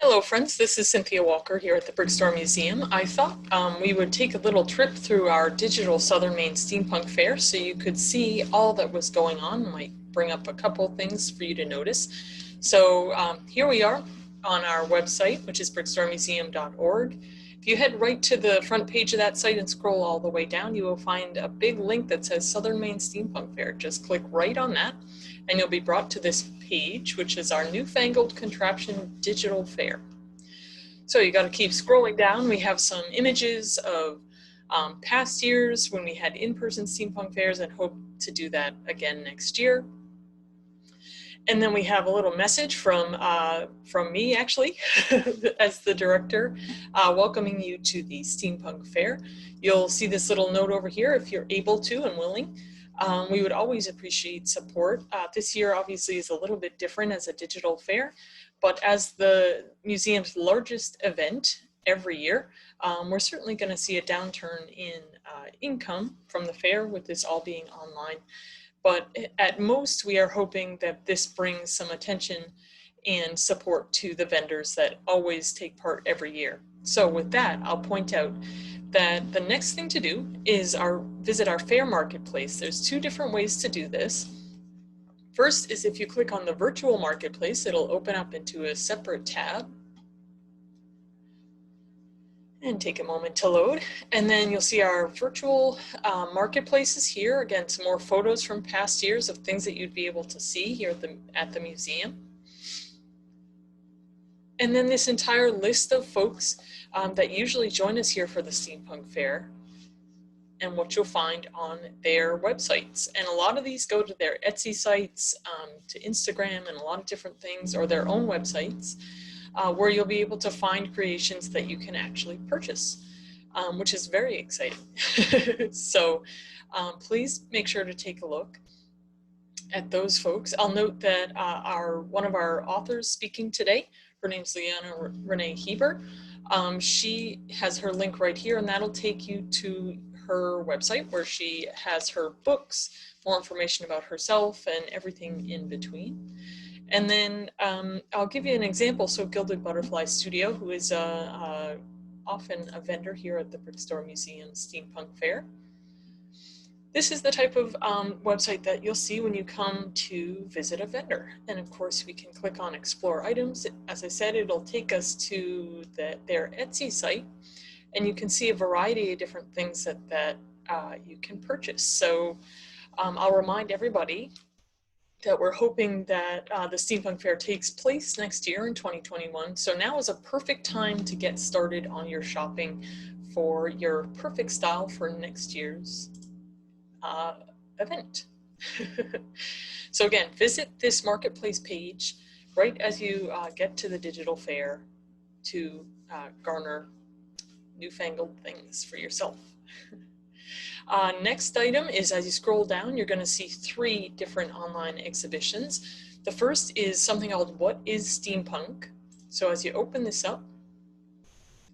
Hello friends, this is Cynthia Walker here at the Brickstore Museum. I thought we would take a little trip through our digital Southern Maine Steampunk Fair so you could see all that was going on. Might bring up a couple things for you to notice. So here we are on our website, which is brickstoremuseum.org. If you head right to the front page of that site and scroll all the way down, you will find a big link that says Southern Maine Steampunk Fair. Just click right on that and you'll be brought to this page, which is our newfangled contraption digital fair. So you got to keep scrolling down. We have some images of past years when we had in-person steampunk fairs and hope to do that again next year. And then we have a little message from me, actually, as the director, welcoming you to the Steampunk Fair. You'll see this little note over here if you're able to and willing. We would always appreciate support. This year obviously is a little bit different as a digital fair, but as the museum's largest event every year, we're certainly going to see a downturn in income from the fair with this all being online. But at most, we are hoping that this brings some attention and support to the vendors that always take part every year. So with that, I'll point out that the next thing to do is visit our fair marketplace. There's two different ways to do this. First is if you click on the virtual marketplace, it'll open up into a separate tab and take a moment to load. And then you'll see our virtual marketplaces here. Again, some more photos from past years of things that you'd be able to see here at the museum. And then this entire list of folks that usually join us here for the Steampunk Fair and what you'll find on their websites. And a lot of these go to their Etsy sites, to Instagram and a lot of different things, or their own websites, where you'll be able to find creations that you can actually purchase, which is very exciting. So please make sure to take a look at those folks. I'll note that one of our authors speaking today, her name's Leanna Renee Heber. She has her link right here, and that'll take you to her website where she has her books, more information about herself and everything in between. And then I'll give you an example. So Gilded Butterfly Studio, who is often a vendor here at the Brickstore Museum Steampunk Fair. This is the type of website that you'll see when you come to visit a vendor. And of course, we can click on Explore Items. As I said, it'll take us to their Etsy site, and you can see a variety of different things that you can purchase. So I'll remind everybody that we're hoping that the Steampunk Fair takes place next year in 2021. So now is a perfect time to get started on your shopping for your perfect style for next year's event. So again, visit this marketplace page right as you get to the digital fair to garner newfangled things for yourself. Next item is, as you scroll down, you're going to see 3 different online exhibitions. The first is something called What is Steampunk? So as you open this up,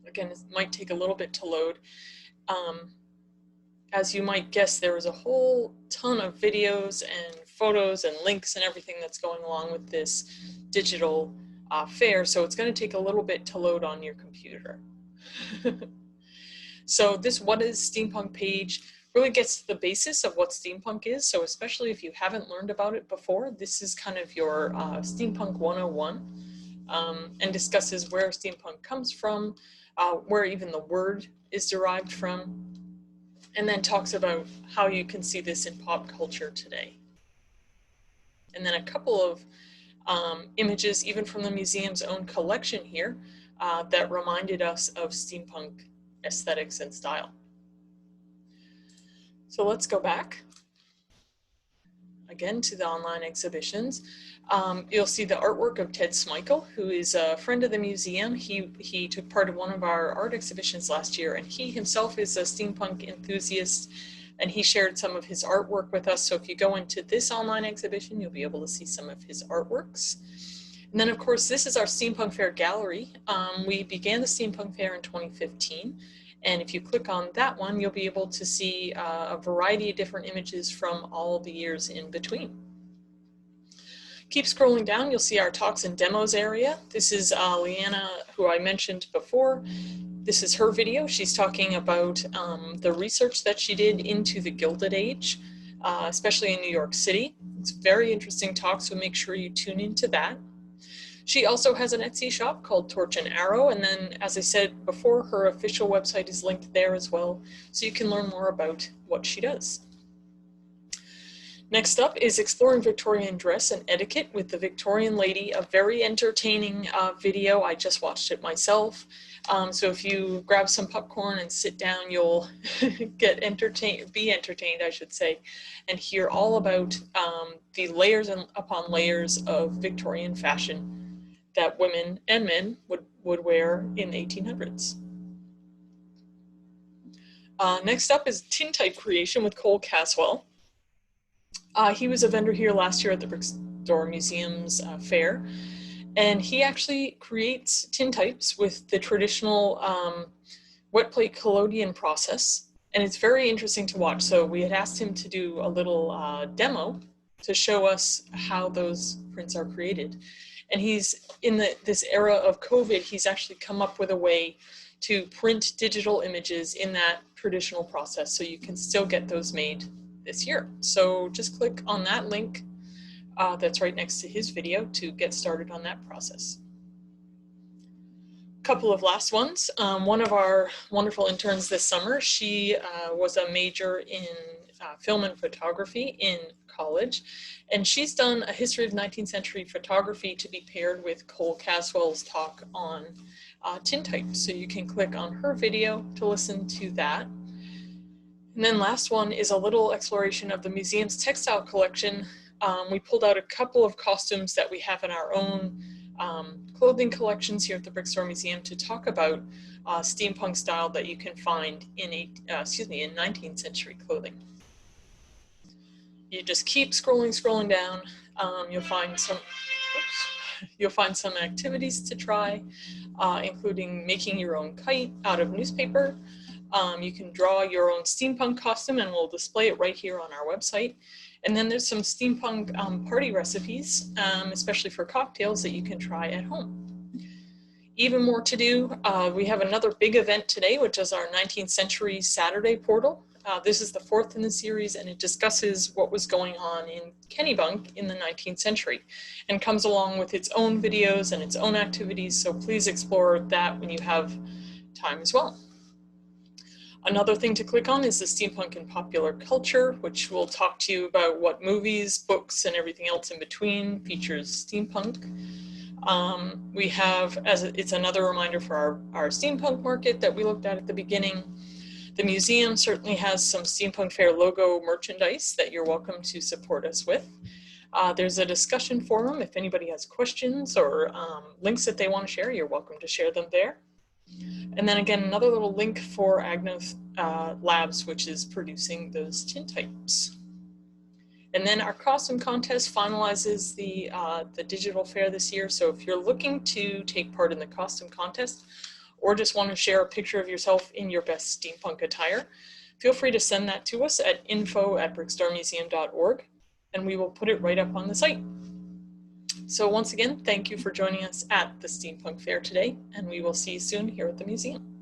again, it might take a little bit to load. As you might guess, there is a whole ton of videos and photos and links and everything that's going along with this digital fair, so it's going to take a little bit to load on your computer. So this What is Steampunk page really gets to the basis of what steampunk is, so especially if you haven't learned about it before, this is kind of your Steampunk 101, and discusses where steampunk comes from, where even the word is derived from, and then talks about how you can see this in pop culture today. And then a couple of images, even from the museum's own collection here, that reminded us of steampunk aesthetics and style. So let's go back again to the online exhibitions. You'll see the artwork of Ted Smikle, who is a friend of the museum. He took part of one of our art exhibitions last year, and he himself is a steampunk enthusiast, and he shared some of his artwork with us. So if you go into this online exhibition, you'll be able to see some of his artworks. And then of course, this is our Steampunk Fair gallery. We began the Steampunk Fair in 2015. And if you click on that one, you'll be able to see a variety of different images from all the years in between. Keep scrolling down, you'll see our talks and demos area. This is Leanna, who I mentioned before. This is her video. She's talking about the research that she did into the Gilded Age, especially in New York City. It's a very interesting talk, so make sure you tune into that. She also has an Etsy shop called Torch and Arrow, and then, as I said before, her official website is linked there as well, so you can learn more about what she does. Next up is Exploring Victorian Dress and Etiquette with the Victorian Lady, a very entertaining video. I just watched it myself. So if you grab some popcorn and sit down, you'll get entertained, be entertained, I should say, and hear all about the layers and upon layers of Victorian fashion that women and men would wear in the 1800s. Next up is tintype creation with Cole Caswell. He was a vendor here last year at the Brickstore Museum's fair, and he actually creates tintypes with the traditional wet plate collodion process, and it's very interesting to watch. So we had asked him to do a little demo to show us how those prints are created. And he's, in this era of COVID, he's actually come up with a way to print digital images in that traditional process, so you can still get those made this year. So just click on that link that's right next to his video to get started on that process. Couple of last ones. One of our wonderful interns this summer, she was a major in film and photography in college, and she's done a history of 19th century photography to be paired with Cole Caswell's talk on tintype. So you can click on her video to listen to that. And then last one is a little exploration of the museum's textile collection. We pulled out a couple of costumes that we have in our own clothing collections here at the Brickstore Museum to talk about steampunk style that you can find in 19th century clothing. You just keep scrolling down. You'll find some activities to try, including making your own kite out of newspaper. You can draw your own steampunk costume, and we'll display it right here on our website. And then there's some steampunk party recipes, especially for cocktails, that you can try at home. Even more to do, we have another big event today, which is our 19th Century Saturday portal. This is the fourth in the series, and it discusses what was going on in Kennebunk in the 19th century and comes along with its own videos and its own activities, so please explore that when you have time as well. Another thing to click on is the Steampunk and Popular Culture, which will talk to you about what movies, books, and everything else in between features steampunk. We have, it's another reminder for our steampunk market that we looked at the beginning. The museum certainly has some Steampunk Fair logo merchandise that you're welcome to support us with. There's a discussion forum. If anybody has questions or links that they want to share, you're welcome to share them there. And then again, another little link for Agnos Labs, which is producing those tintypes. And then our costume contest finalizes the digital fair this year. So if you're looking to take part in the costume contest, or just want to share a picture of yourself in your best steampunk attire, feel free to send that to us at info@brickstoremuseum.org, and we will put it right up on the site. So once again, thank you for joining us at the Steampunk Fair today, and we will see you soon here at the museum.